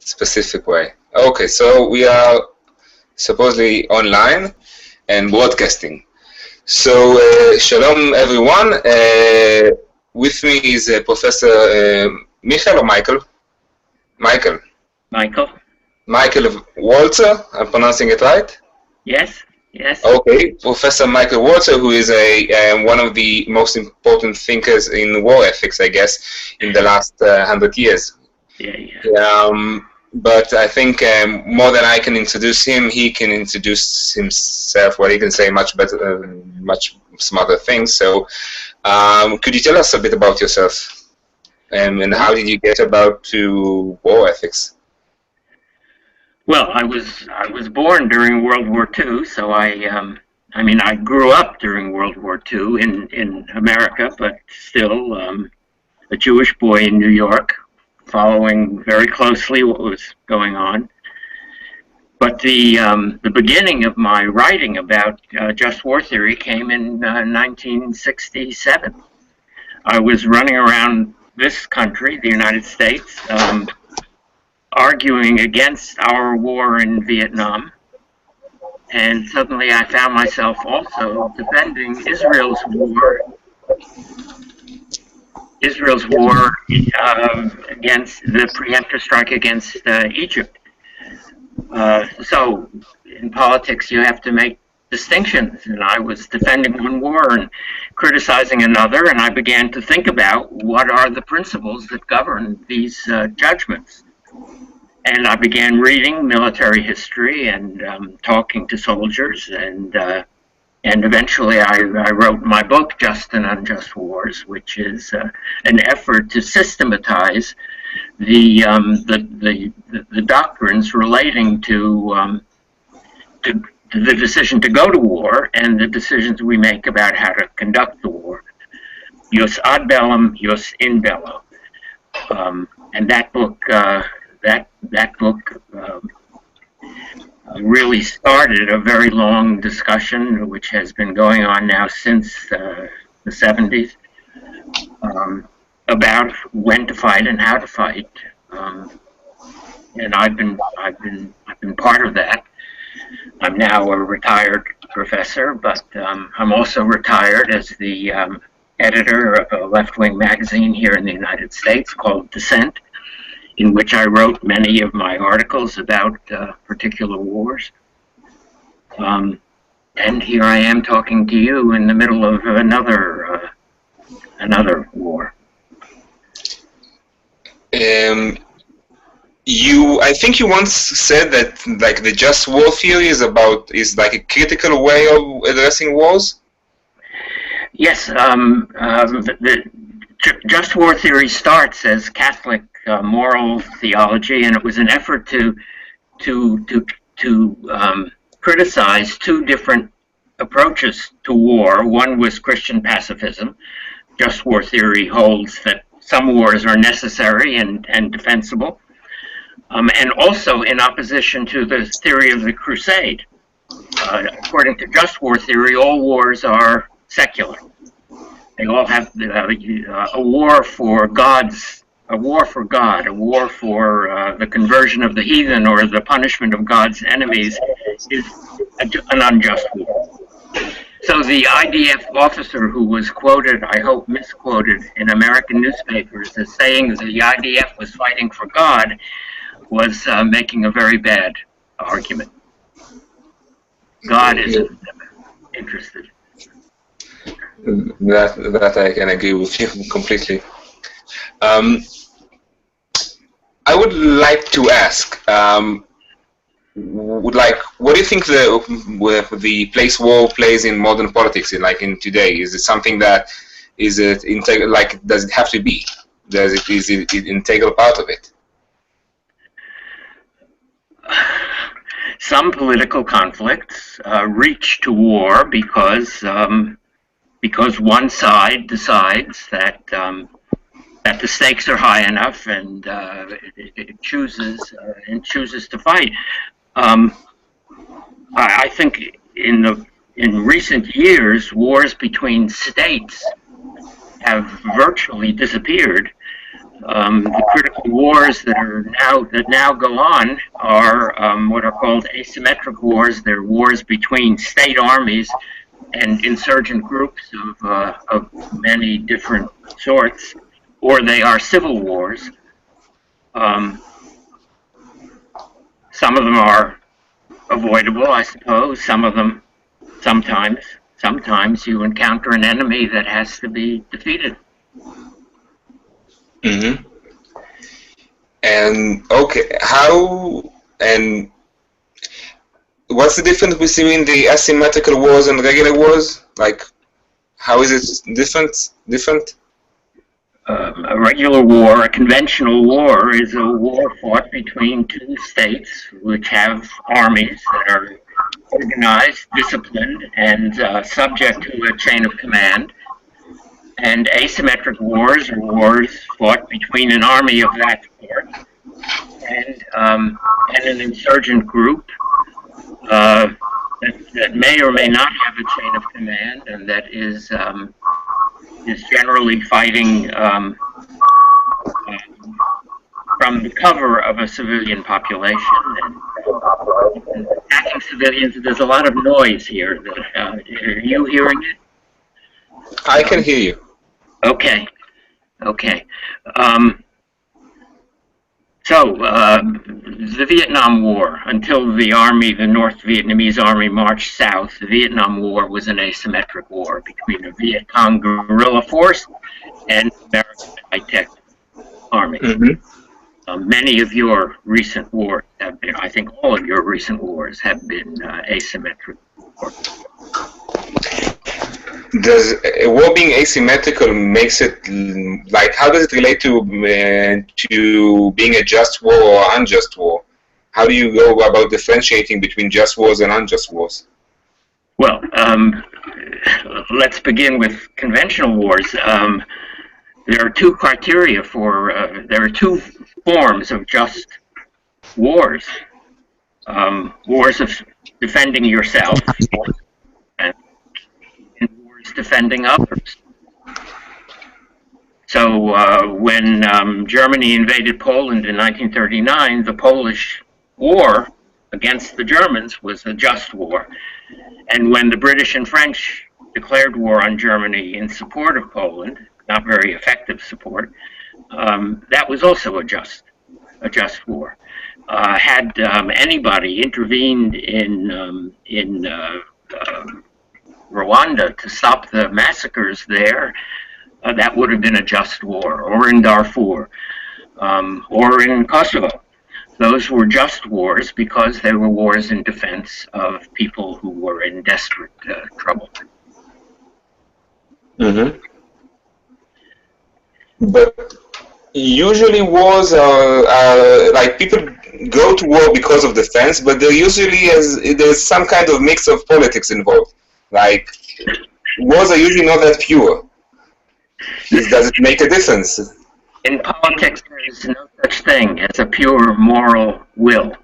specific way. Okay, so we are supposedly online and broadcasting. So, shalom everyone. With me is Professor Michael or Michael? Michael. Michael. Michael Walzer, I'm pronouncing it right? Yes, yes. Okay, Professor Michael Walzer, who is one of the most important thinkers in war ethics, I guess, in the last 100 years. Yeah. But I think more than I can introduce him, he can introduce himself. Well, he can say much better, much smarter things. So, could you tell us a bit about yourself, and how did you get about to war ethics? Well, I was born during World War II, so I grew up during World War II in America, but still a Jewish boy in New York, following very closely what was going on. But the beginning of my writing about just war theory came in 1967. I was running around this country, the United States, arguing against our war in Vietnam, and suddenly I found myself also defending Israel's war against the preemptive strike against Egypt. So in politics you have to make distinctions, and I was defending one war and criticizing another, and I began to think about what are the principles that govern these judgments. And I began reading military history and talking to soldiers, and eventually I wrote my book, Just and Unjust Wars, which is an effort to systematize the doctrines relating to the decision to go to war and the decisions we make about how to conduct the war. Jus ad bellum, jus in bello, and that book. That book really started a very long discussion, which has been going on now since the 70s, about when to fight and how to fight. And I've been part of that. I'm now a retired professor, but I'm also retired as the editor of a left-wing magazine here in the United States called Dissent, in which I wrote many of my articles about particular wars. And here I am talking to you in the middle of another war. I think you once said that like the just war theory is like a critical way of addressing wars. Yes, the just war theory starts as Catholic moral theology, and it was an effort to criticize two different approaches to war. One was Christian pacifism. Just war theory holds that some wars are necessary and defensible, and also in opposition to the theory of the crusade. According to just war theory, all wars are secular. They all have a war for God's. A war for God, a war for the conversion of the heathen or the punishment of God's enemies is an unjust war. So the IDF officer who was quoted, I hope misquoted, in American newspapers as saying that the IDF was fighting for God was making a very bad argument. God isn't interested. That I can agree with you completely. I would like to ask, what do you think the place war plays in modern politics, in today? Is it something that does it have to be? Is it an integral part of it? Some political conflicts reach to war because one side decides that the stakes are high enough, and it chooses to fight. I think in recent years, wars between states have virtually disappeared. The critical wars that now go on are what are called asymmetric wars. They're wars between state armies and insurgent groups of many different sorts, or they are civil wars. Some of them are avoidable, I suppose. Some of them, sometimes you encounter an enemy that has to be defeated. Mm-hmm. And okay, and what's the difference between the asymmetrical wars and regular wars? Like, how is it different? A regular war, a conventional war, is a war fought between two states which have armies that are organized, disciplined, and subject to a chain of command. And asymmetric wars are wars fought between an army of that sort and an insurgent group that may or may not have a chain of command, and that is generally fighting from the cover of a civilian population and attacking civilians. There's a lot of noise here. Are you hearing it? I can hear you. Okay. So the Vietnam War, until the North Vietnamese Army marched south, the Vietnam War was an asymmetric war between a Viet Cong guerrilla force and American high-tech army. Mm-hmm. Many of your recent wars have been, I think all of your recent wars have been asymmetric wars. Does a war being asymmetrical makes it, like, how does it relate to being a just war or unjust war? How do you go about differentiating between just wars and unjust wars? Well, let's begin with conventional wars. There are two criteria there are two forms of just wars. Wars of defending yourself and wars defending others. So when Germany invaded Poland in 1939, the Polish War against the Germans was a just war. And when the British and French declared war on Germany in support of Poland, not very effective support, that was also a just war. Had anybody intervened in Rwanda to stop the massacres there, that would have been a just war, or in Darfur, or in Kosovo. Those were just wars because they were wars in defense of people who were in desperate trouble. Mm-hmm. But usually wars are like, people go to war because of defense, but there usually there's some kind of mix of politics involved. Like, wars are usually not that pure. Does it make a difference? In politics, there is no such thing as a pure moral will.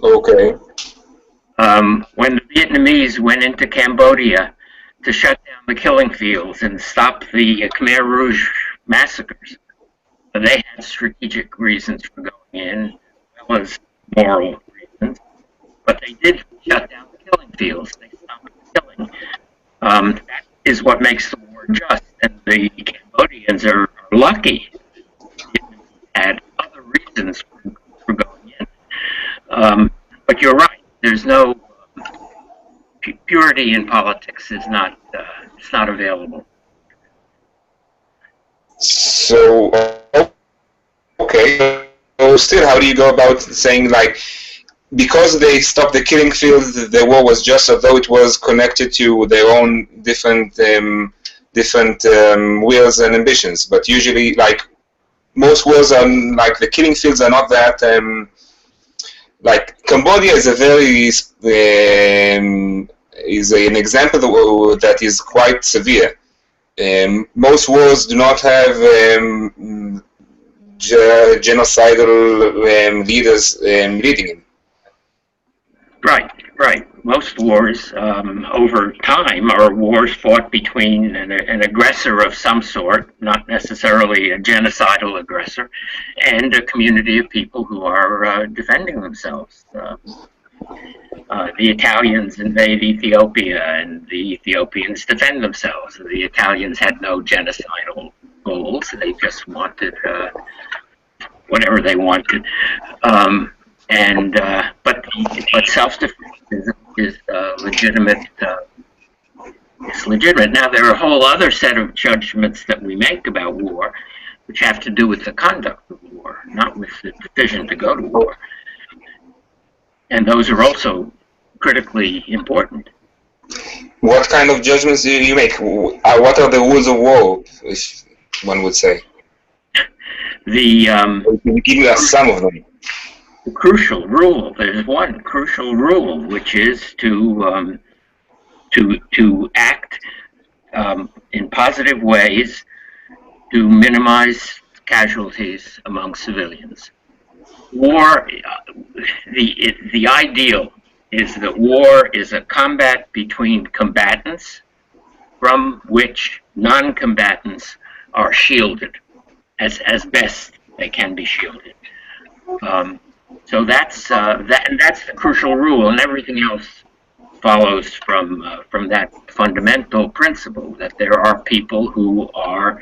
Okay. When the Vietnamese went into Cambodia to shut down the killing fields and stop the Khmer Rouge massacres, they had strategic reasons for going in, as well as moral reasons. But they did shut down the killing fields. They stopped the killing. That is what makes the war just. And the Cambodians are lucky. Had other reasons for going in. But you're right. There's no purity in politics. It's not available. So, okay. So still, how do you go about saying, like, because they stopped the killing fields, the war was just, although it was connected to their own different wills and ambitions? But usually, like, most wars are, like, the killing fields are not that, like, Cambodia is a very, is an example that is quite severe. Most wars do not have genocidal leaders leading them. Right. most wars over time are wars fought between an aggressor of some sort, not necessarily a genocidal aggressor, and a community of people who are defending themselves. The Italians invade Ethiopia, and the Ethiopians defend themselves. The Italians had no genocidal goals; they just wanted whatever they wanted. But self-defense is legitimate. It's legitimate. Now there are a whole other set of judgments that we make about war, which have to do with the conduct of war, not with the decision to go to war. And those are also critically important. What kind of judgments do you make? What are the rules of war, if one would say? Give us some of them. The crucial rule. There's one crucial rule, which is to act in positive ways to minimize casualties among civilians. War, the ideal is that war is a combat between combatants from which non-combatants are shielded as best they can be shielded. So that's the crucial rule, and everything else follows from that fundamental principle that there are people who are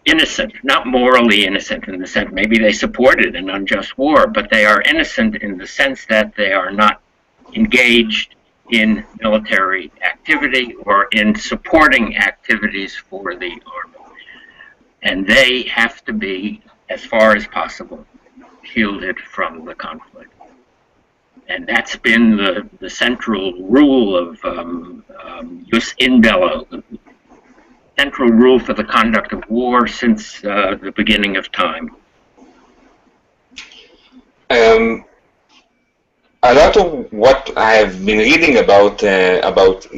innocent, not morally innocent in the sense maybe they supported an unjust war, but they are innocent in the sense that they are not engaged in military activity or in supporting activities for the army. And they have to be, as far as possible, shielded from the conflict. And that's been the central rule of jus in bello, the central rule for the conduct of war since the beginning of time. A lot of what I have been reading about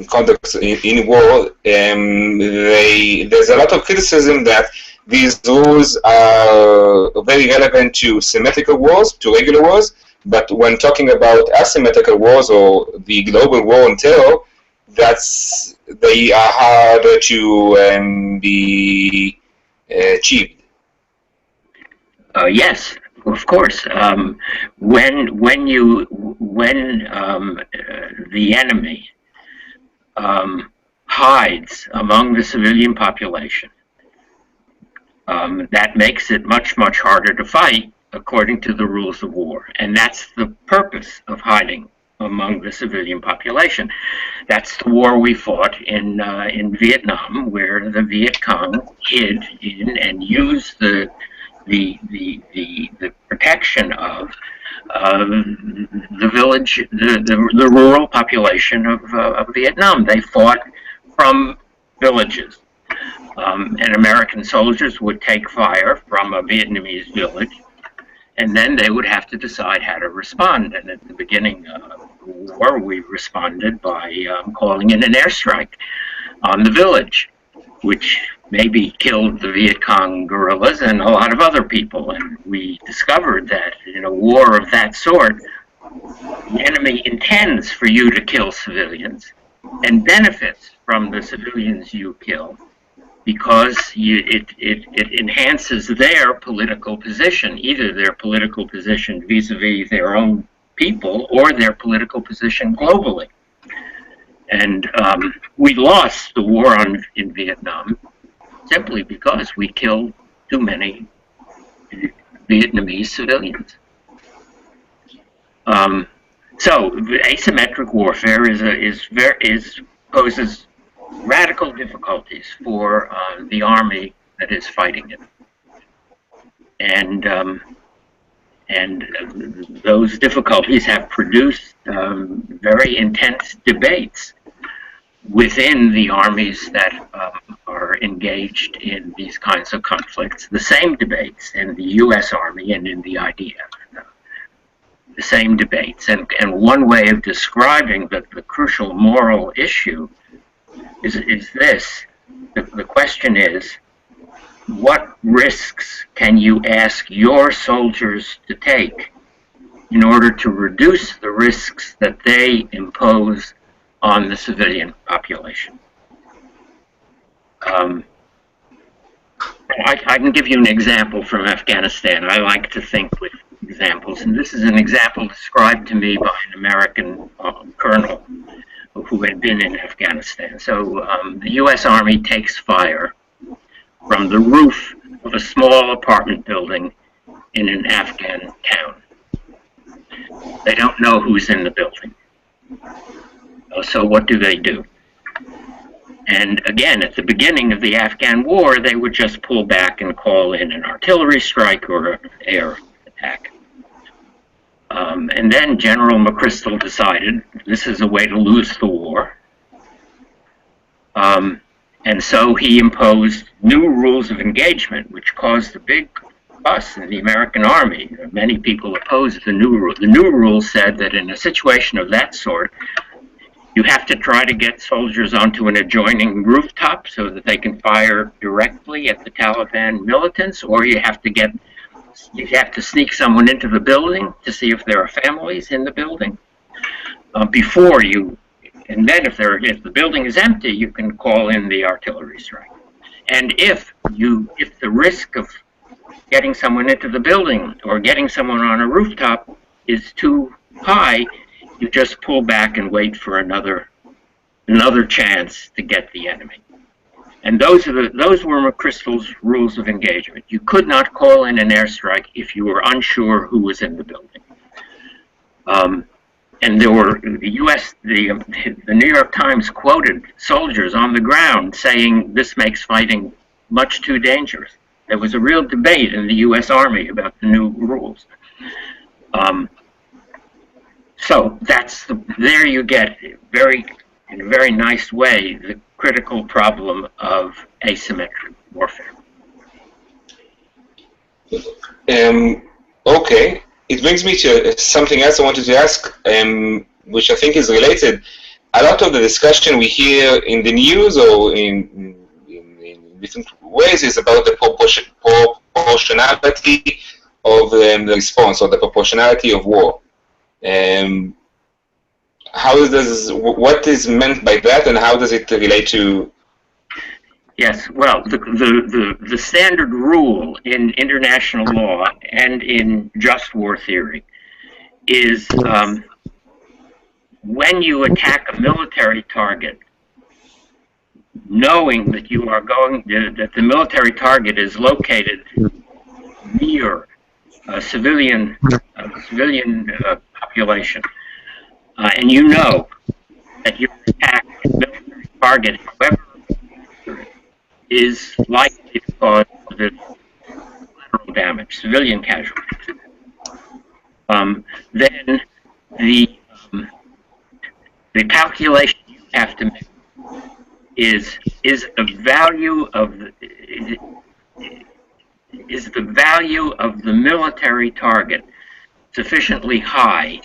conduct in war, there's a lot of criticism that these rules are very relevant to symmetrical wars, to regular wars, but when talking about asymmetrical wars or the global war on terror, they are harder to be achieved. Yes, of course. When the enemy hides among the civilian population, that makes it much, much harder to fight according to the rules of war. And that's the purpose of hiding among the civilian population. That's the war we fought in Vietnam, where the Viet Cong hid in and used the protection of the village, the rural population of Vietnam. They fought from villages. And American soldiers would take fire from a Vietnamese village, and then they would have to decide how to respond. And at the beginning of the war, we responded by calling in an airstrike on the village, which maybe killed the Viet Cong guerrillas and a lot of other people. And we discovered that in a war of that sort, the enemy intends for you to kill civilians and benefits from the civilians you kill, because it enhances their political position, either their political position vis-a-vis their own people or their political position globally. And we lost the war in Vietnam simply because we killed too many Vietnamese civilians. So asymmetric warfare poses radical difficulties for the army that is fighting it, and those difficulties have produced very intense debates within the armies that are engaged in these kinds of conflicts. The same debates in the U.S. Army and in the IDF. The same debates, and one way of describing the crucial moral issue is this. The question is, what risks can you ask your soldiers to take in order to reduce the risks that they impose on the civilian population. I can give you an example from Afghanistan. I like to think with examples, and this is an example described to me by an American colonel who had been in Afghanistan. So the U.S. Army takes fire from the roof of a small apartment building in an Afghan town. They don't know who's in the building. So what do? And again, at the beginning of the Afghan war, they would just pull back and call in an artillery strike or an air attack. And then General McChrystal decided this is a way to lose the war. And so he imposed new rules of engagement, which caused a big fuss in the American Army. Many people opposed the new rule. The new rule said that in a situation of that sort, you have to try to get soldiers onto an adjoining rooftop so that they can fire directly at the Taliban militants, or you have to sneak someone into the building to see if there are families in the building before you. And then if the building is empty, you can call in the artillery strike. And if the risk of getting someone into the building or getting someone on a rooftop is too high, you just pull back and wait for another chance to get the enemy. And those were McChrystal's rules of engagement. You could not call in an airstrike if you were unsure who was in the building. And there were the New York Times quoted soldiers on the ground saying this makes fighting much too dangerous. There was a real debate in the U.S. Army about the new rules. So there you get in a very nice way the critical problem of asymmetric warfare. Okay. It brings me to something else I wanted to ask, which I think is related. A lot of the discussion we hear in the news or in different ways is about the proportionality of the response, or the proportionality of war. What is meant by that, and how does it relate to? Yes, well, the standard rule in international law and in just war theory is when you attack a military target, knowing that that the military target is located near a civilian population, and you know that your attack military target, however, is likely to cause collateral damage, civilian casualties. Then the calculation you have to make is the value of the military target sufficiently high,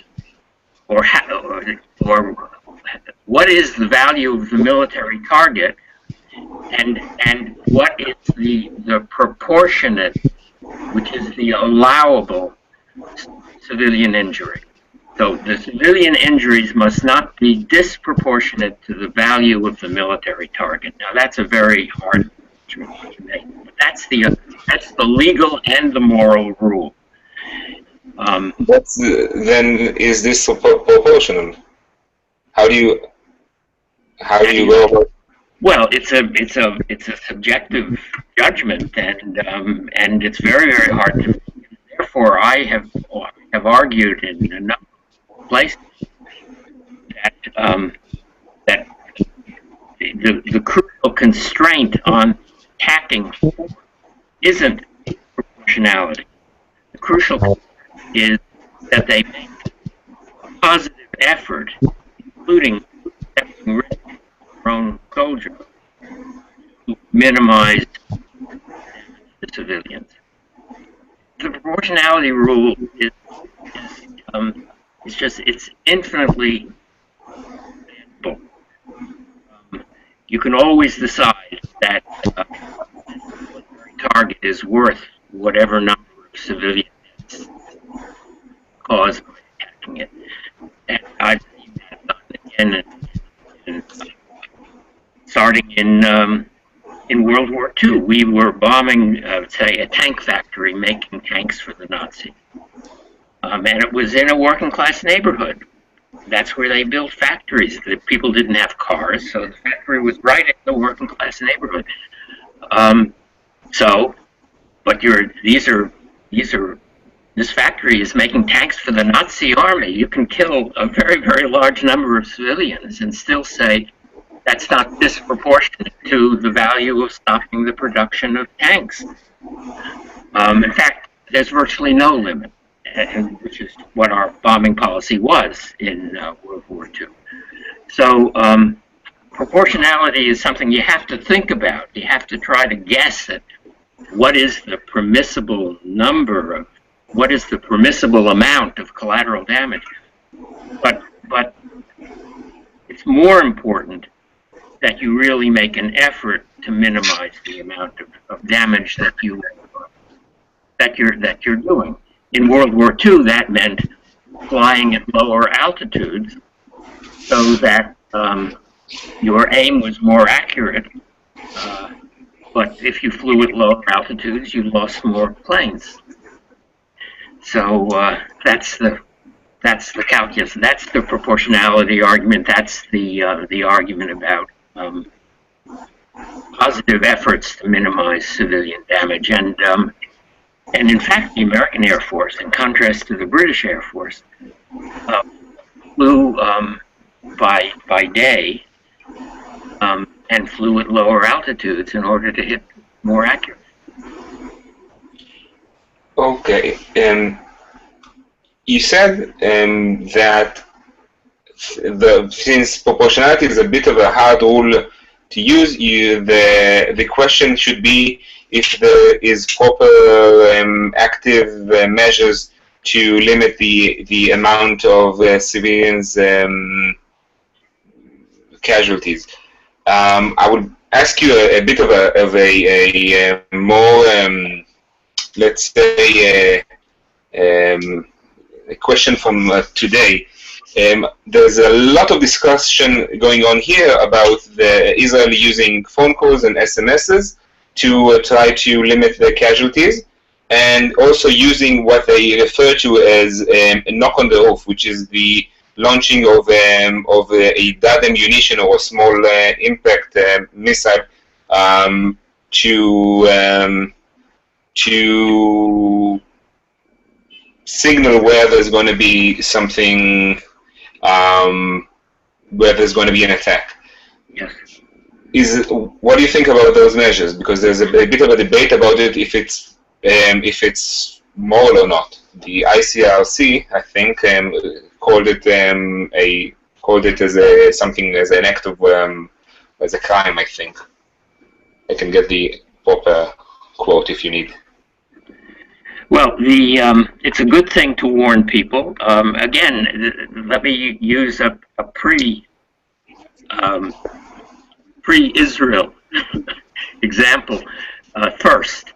or what is the value of the military target, and what is the proportionate, which is the allowable civilian injury. So the civilian injuries must not be disproportionate to the value of the military target. Now that's a very hard judgment to make. But that's the legal and the moral rule. Then is this proportional? How do you go about? Well, it's a subjective judgment, and it's very, very hard to make. Therefore, I have argued in a number of places that the crucial constraint on attacking isn't proportionality. The crucial is that they make a positive effort, including accepting risk for their own soldiers, to minimize the civilians. The proportionality rule is it's infinitely variable. You can always decide that the military target is worth whatever number of civilian deaths caused by starting in World War II. We were bombing, say, a tank factory making tanks for the Nazis. And it was in a working class neighborhood. That's where they built factories. The people didn't have cars, so the factory was right in the working class neighborhood. But this factory is making tanks for the Nazi army. You can kill a very, very large number of civilians and still say that's not disproportionate to the value of stopping the production of tanks. In fact, there's virtually no limit, which is what our bombing policy was in World War II. So proportionality is something you have to think about. You have to try to guess at what is the permissible what is the permissible amount of collateral damage. But it's more important that you really make an effort to minimize the amount of damage that you're doing. In World War II, that meant flying at lower altitudes so that your aim was more accurate. But if you flew at lower altitudes, you lost more planes. So that's the calculus. That's the proportionality argument. That's the argument about positive efforts to minimize civilian damage. And in fact, the American Air Force, in contrast to the British Air Force, flew by day and flew at lower altitudes in order to hit more accurately. Okay. You said that since proportionality is a bit of a hard rule to use, the question should be if there is proper active measures to limit the amount of civilians casualties. I would ask you a bit of a more let's say a question from today. There's a lot of discussion going on here about Israel using phone calls and SMSs to try to limit the casualties, and also using what they refer to as a knock on the roof, which is the launching of a dud ammunition or a small impact missile to signal where there's going to be something, where there's going to be an attack. Yes. What do you think about those measures? Because there's a bit of a debate about it, if it's moral or not. The ICRC, I think, called it as something, as an act of as a crime. I think I can get the proper quote if you need. Well, it's a good thing to warn people. Again, let me use a pre-Israel example first.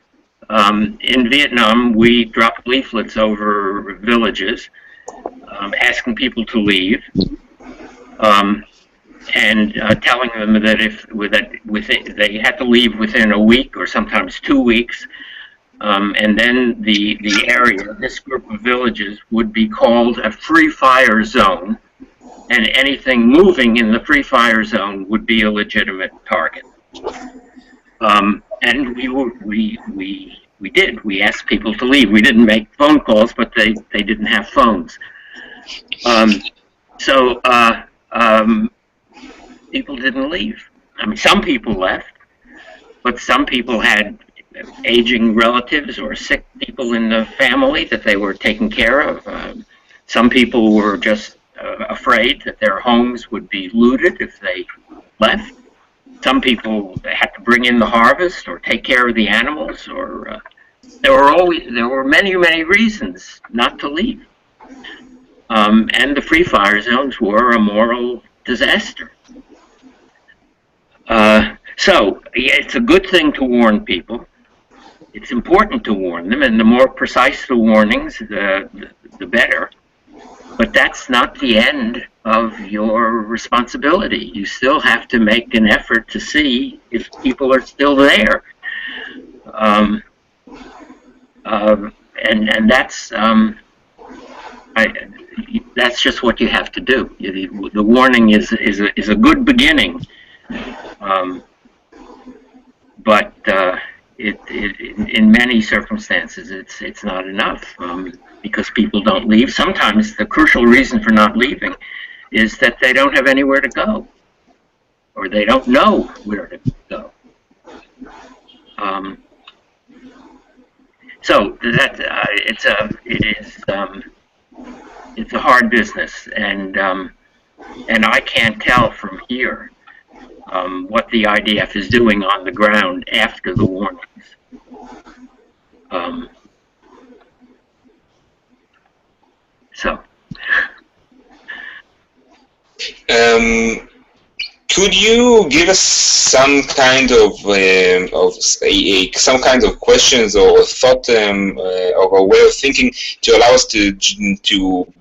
In Vietnam, we dropped leaflets over villages asking people to leave, and telling them that they had to leave within a week or sometimes 2 weeks. And then the area, this group of villages, would be called a free fire zone, and anything moving in the free fire zone would be a legitimate target. And we asked people to leave. We didn't make phone calls, but they didn't have phones. People didn't leave. I mean, some people left, but some people had aging relatives or sick people in the family that they were taking care of. Some people were just afraid that their homes would be looted if they left. Some people had to bring in the harvest or take care of the animals, or there were many reasons not to leave. And the free fire zones were a moral disaster. So it's a good thing to warn people. It's important to warn them, and the more precise the warnings, the better. But that's not the end of your responsibility. You still have to make an effort to see if people are still there. And that's just what you have to do. The warning is a good beginning, but in many circumstances it's not enough, because people don't leave. Sometimes the crucial reason for not leaving is that they don't have anywhere to go, or they don't know where to go. So that it's a hard business, and I can't tell from here what the IDF is doing on the ground after the warnings. Could you give us some kind of some kind of questions or thought or a way of thinking to allow us to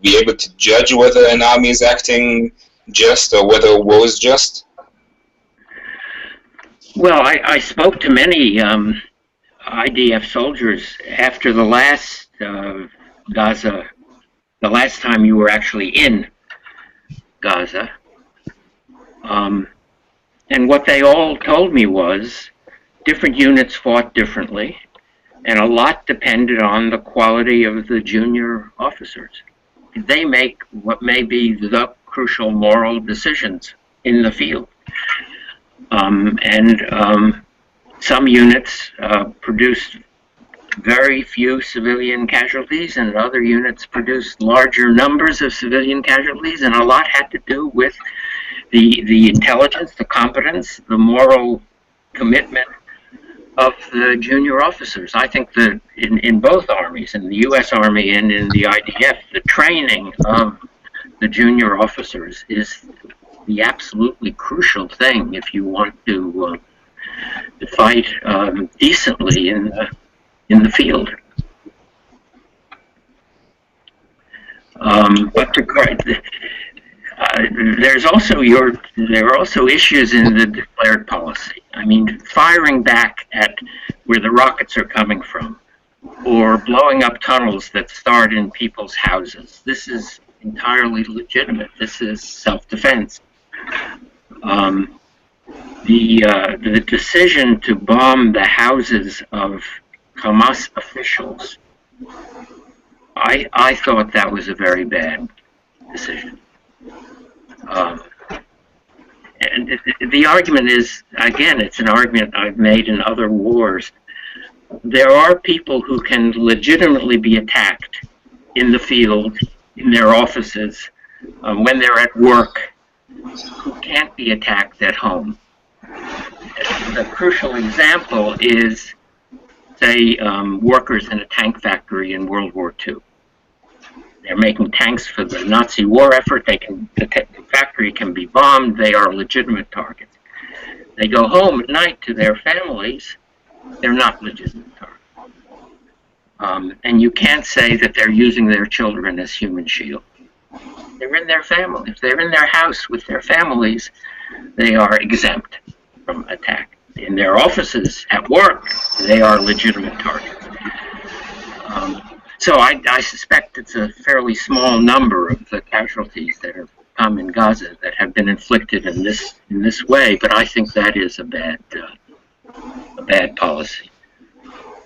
be able to judge whether an army is acting just or whether a war is just? Well, I spoke to many IDF soldiers after the last Gaza, the last time you were actually in Gaza. And what they all told me was different units fought differently, and a lot depended on the quality of the junior officers. They make what may be the crucial moral decisions in the field. Some units produced very few civilian casualties, and other units produced larger numbers of civilian casualties, and a lot had to do with the intelligence, the competence, the moral commitment of the junior officers. I think that in both armies, in the U.S. Army and in the IDF, the training of the junior officers is the absolutely crucial thing if you want to fight decently in the field. But there are also issues in the declared policy. I mean, firing back at where the rockets are coming from, or blowing up tunnels that start in people's houses. This is entirely legitimate. This is self-defense. The decision to bomb the houses of Hamas officials, I thought that was a very bad decision. And the argument is, again, it's an argument I've made in other wars. There are people who can legitimately be attacked in the field, in their offices, when they're at work, who can't be attacked at home. The crucial example is, say, workers in a tank factory in World War II. They're making tanks for the Nazi war effort. The factory can be bombed. They are legitimate targets. They go home at night to their families. They're not legitimate targets. And you can't say that they're using their children as human shields. They're in their family. If they're in their house with their families, they are exempt from attack. In their offices, at work, they are legitimate targets. So I suspect it's a fairly small number of the casualties that have come in Gaza that have been inflicted in this way, but I think that is a bad policy.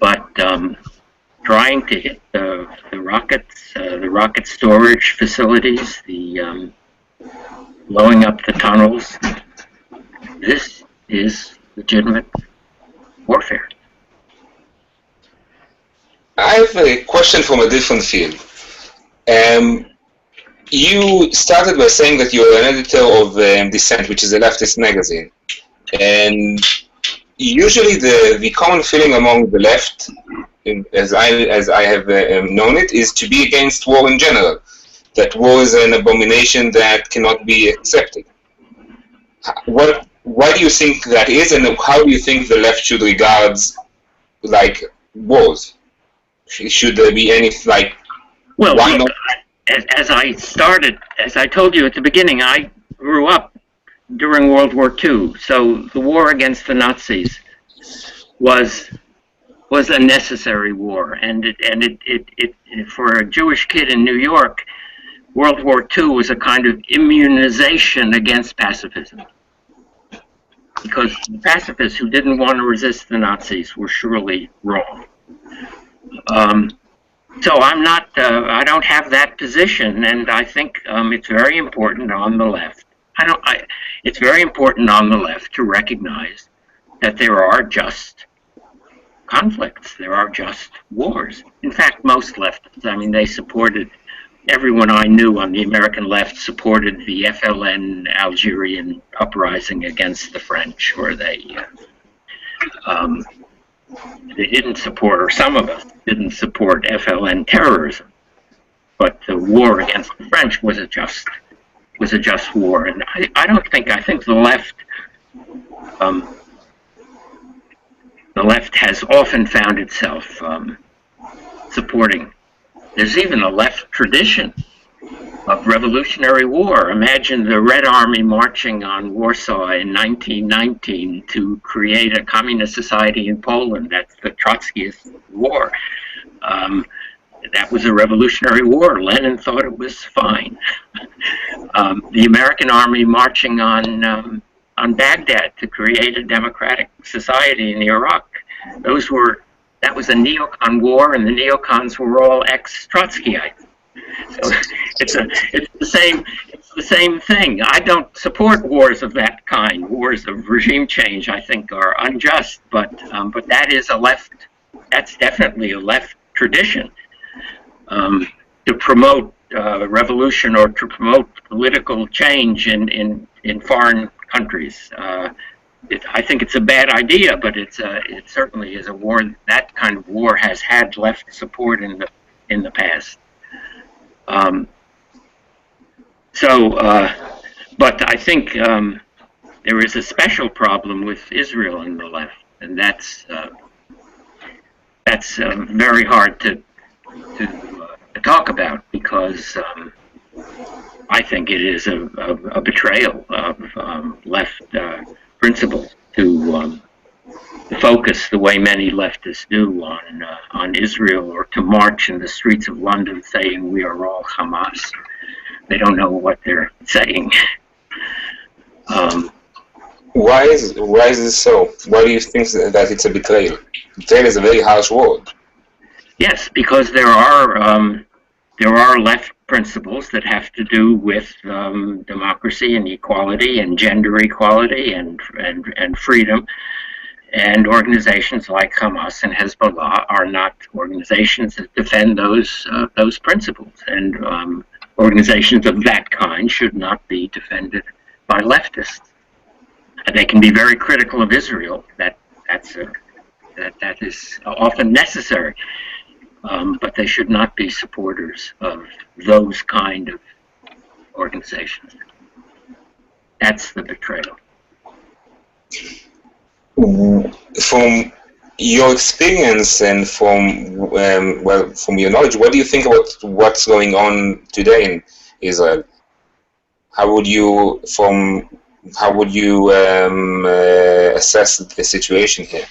But trying to hit the rockets, the rocket storage facilities, the blowing up the tunnels, this is legitimate warfare. I have a question from a different field. You started by saying that you're an editor of Dissent, which is a leftist magazine. And usually the common feeling among the left, as I have known it, is to be against war in general. That war is an abomination that cannot be accepted. Why do you think that is, and how do you think the left should regard, like, wars? Should there be any, like, well, why not? as I told you at the beginning, I grew up during World War II, so the war against the Nazis was a necessary war, and it for a Jewish kid in New York, World War II was a kind of immunization against pacifism, because the pacifists who didn't want to resist the Nazis were surely wrong. So I'm not, I don't have that position, and I think it's very important on the left. It's very important on the left to recognize that there are just conflicts, there are just wars. In fact, most leftists, I mean, they supported, everyone I knew on the American left supported the FLN Algerian uprising against the French, or they didn't support, or some of us didn't support FLN terrorism, but the war against the French was a just war. And I think the left has often found itself supporting. There's even a left tradition of revolutionary war. Imagine the Red Army marching on Warsaw in 1919 to create a communist society in Poland. That's the Trotskyist war. That was a revolutionary war. Lenin thought it was fine. The American army marching on Baghdad to create a democratic society in Iraq. That was a neocon war, and the neocons were all ex-Trotskyites. So it's the same thing. I don't support wars of that kind. Wars of regime change, I think, are unjust. But that is that's definitely a left tradition to promote revolution or to promote political change in foreign countries. I think it's a bad idea, but it certainly is a war. That kind of war has had left support in the past. But I think there is a special problem with Israel in the left, and that's very hard to talk about, because I think it is a betrayal of left principles to focus the way many leftists do on Israel, or to march in the streets of London saying we are all Hamas. They don't know what they're saying. Why is this so? Why do you think that it's a betrayal? Betrayal is a very harsh word. Yes, because there are left principles that have to do with democracy and equality and gender equality and freedom. And organizations like Hamas and Hezbollah are not organizations that defend those principles. And organizations of that kind should not be defended by leftists. And they can be very critical of Israel. That is often necessary. But they should not be supporters of those kind of organizations. That's the betrayal. From your experience and from your knowledge, what do you think about what's going on today in Israel? How would you assess the situation here?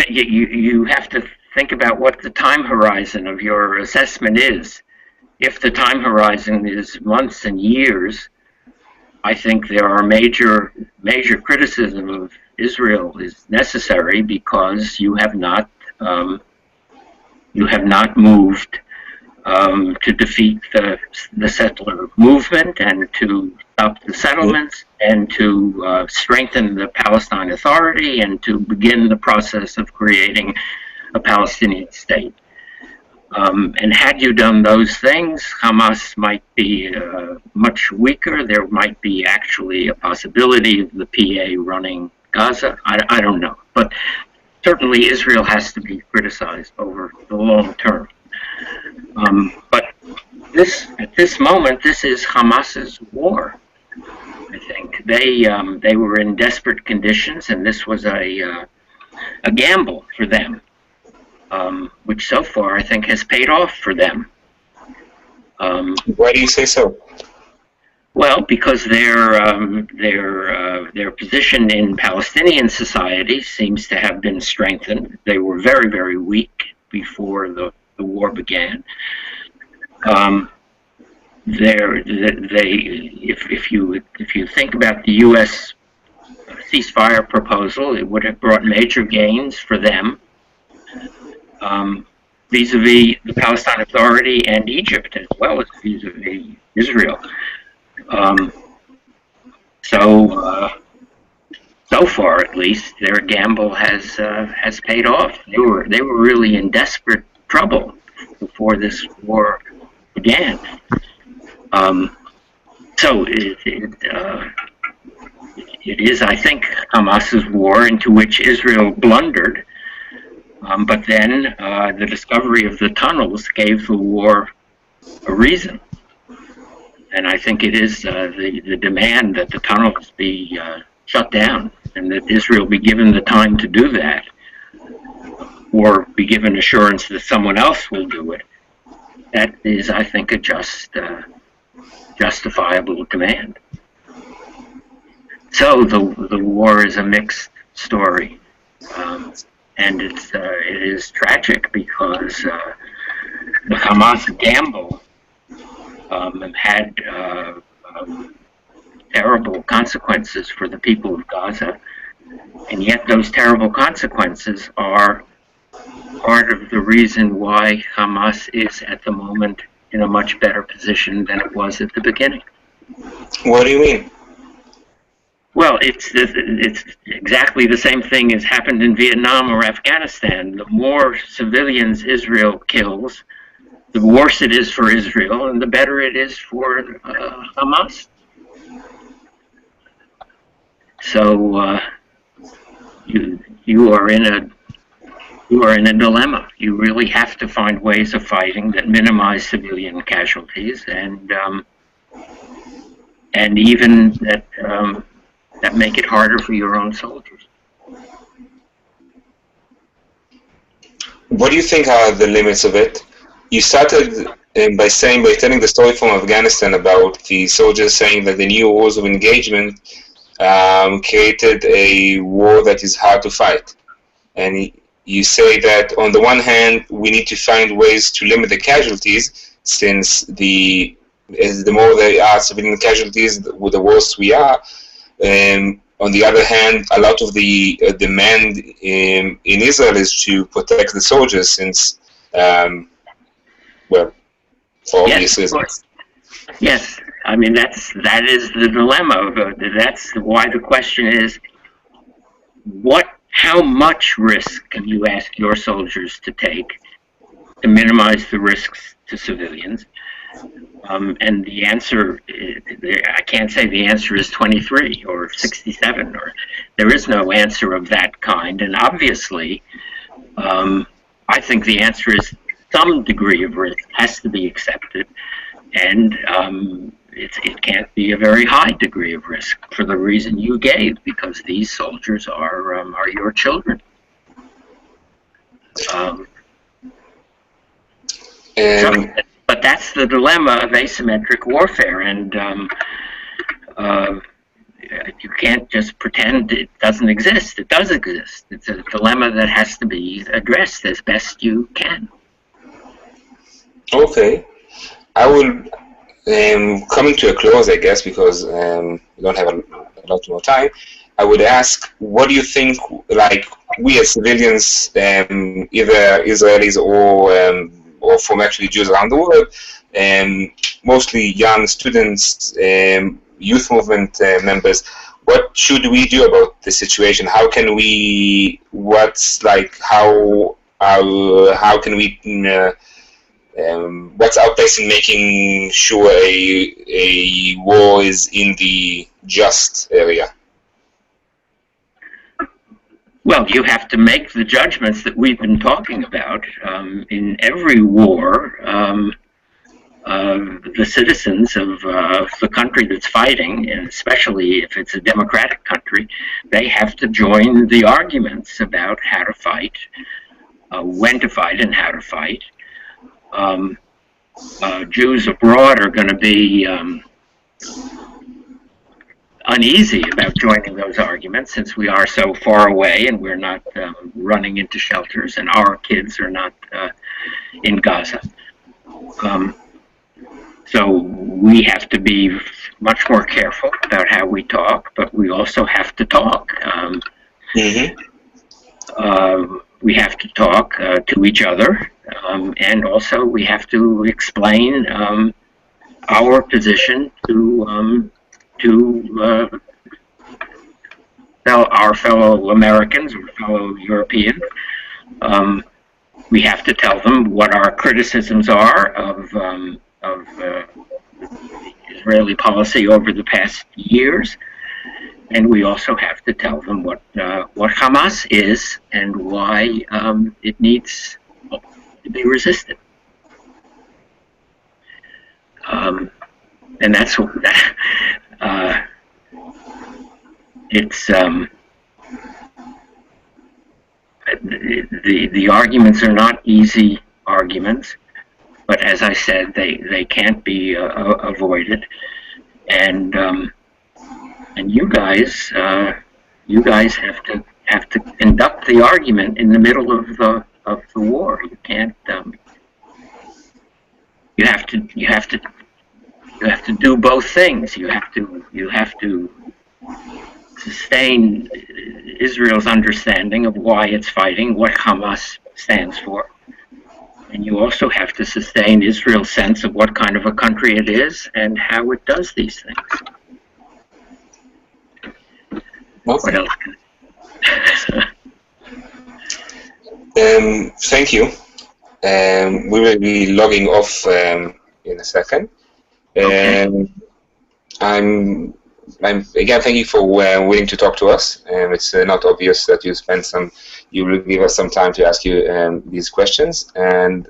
You have to think about what the time horizon of your assessment is. If the time horizon is months and years, I think there are major criticism of Israel is necessary, because you have not moved to defeat the settler movement, and to stop the settlements, and to strengthen the Palestine Authority, and to begin the process of creating a Palestinian state. And had you done those things, Hamas might be much weaker. There might be actually a possibility of the PA running Gaza. I don't know. But certainly Israel has to be criticized over the long term. But at this moment, this is Hamas's war. I think they were in desperate conditions, and this was a gamble for them, which which so far I think has paid off for them. Why do you say so? Well, because their position in Palestinian society seems to have been strengthened. They were very, very weak before the war began. If you think about the U.S. ceasefire proposal, it would have brought major gains for them, vis-a-vis the Palestine Authority and Egypt, as well as vis-a-vis Israel. So far, at least, their gamble has paid off. They were really in desperate trouble before this war began. It is, I think, Hamas's war into which Israel blundered. But then the discovery of the tunnels gave the war a reason. And I think it is the demand that the tunnels be shut down and that Israel be given the time to do that, or be given assurance that someone else will do it. That is, I think, a justifiable demand. So the war is a mixed story, and it is tragic because the Hamas gamble had terrible consequences for the people of Gaza, and yet those terrible consequences are part of the reason why Hamas is at the moment in a much better position than it was at the beginning. What do you mean? Well, it's exactly the same thing as happened in Vietnam or Afghanistan. The more civilians Israel kills, the worse it is for Israel, and the better it is for Hamas. So you are in a dilemma. You really have to find ways of fighting that minimize civilian casualties, and even that make it harder for your own soldiers. What do you think are the limits of it? You started by telling the story from Afghanistan about the soldiers saying that the new rules of engagement created a war that is hard to fight. And you say that on the one hand, we need to find ways to limit the casualties, since the more there are civilian casualties, the worse we are. On the other hand, a lot of the demand in Israel is to protect the soldiers, since, for obvious reasons. Yes, I mean that is the dilemma. That's why the question is, how much risk can you ask your soldiers to take to minimize the risks to civilians? And the answer, I can't say the answer is 23 or 67, or there is no answer of that kind. And obviously, I think the answer is some degree of risk has to be accepted, and it can't be a very high degree of risk for the reason you gave, because these soldiers are your children. But that's the dilemma of asymmetric warfare, and you can't just pretend it doesn't exist. It does exist. It's a dilemma that has to be addressed as best you can. Okay. I will, coming to a close, I guess, because we don't have a lot more time, I would ask, what do you think, like, we as civilians, either Israelis or from actually Jews around the world, mostly young students, youth movement members, what should we do about the situation? How can we, what's our place in making sure a war is in the just area? Well, you have to make the judgments that we've been talking about. In every war, the citizens of the country that's fighting, and especially if it's a democratic country, they have to join the arguments about how to fight when to fight and how to fight. Jews abroad are going to be uneasy about joining those arguments, since we are so far away and we're not running into shelters, and our kids are not in Gaza. So we have to be much more careful about how we talk, but we also have to talk. We have to talk to each other, and also we have to explain our position to our fellow Americans or fellow Europeans. We have to tell them what our criticisms are of the Israeli policy over the past years, and we also have to tell them what Hamas is and why it needs to be resisted. And that's it's the arguments are not easy arguments, but as I said, they can't be avoided, and you guys have to conduct the argument in the middle of the war. You can't. You have to do both things. You have to sustain Israel's understanding of why it's fighting, what Hamas stands for. And you also have to sustain Israel's sense of what kind of a country it is and how it does these things. What else? Thank you. We will be logging off in a second. Okay. I'm again, thank you for willing to talk to us. It's not obvious that you will give us some time to ask you these questions, and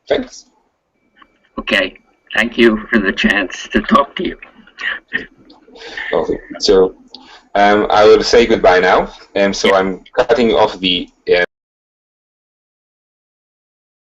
thanks. Okay, thank you for the chance to talk to you. Okay, so I will say goodbye now. So I'm cutting off the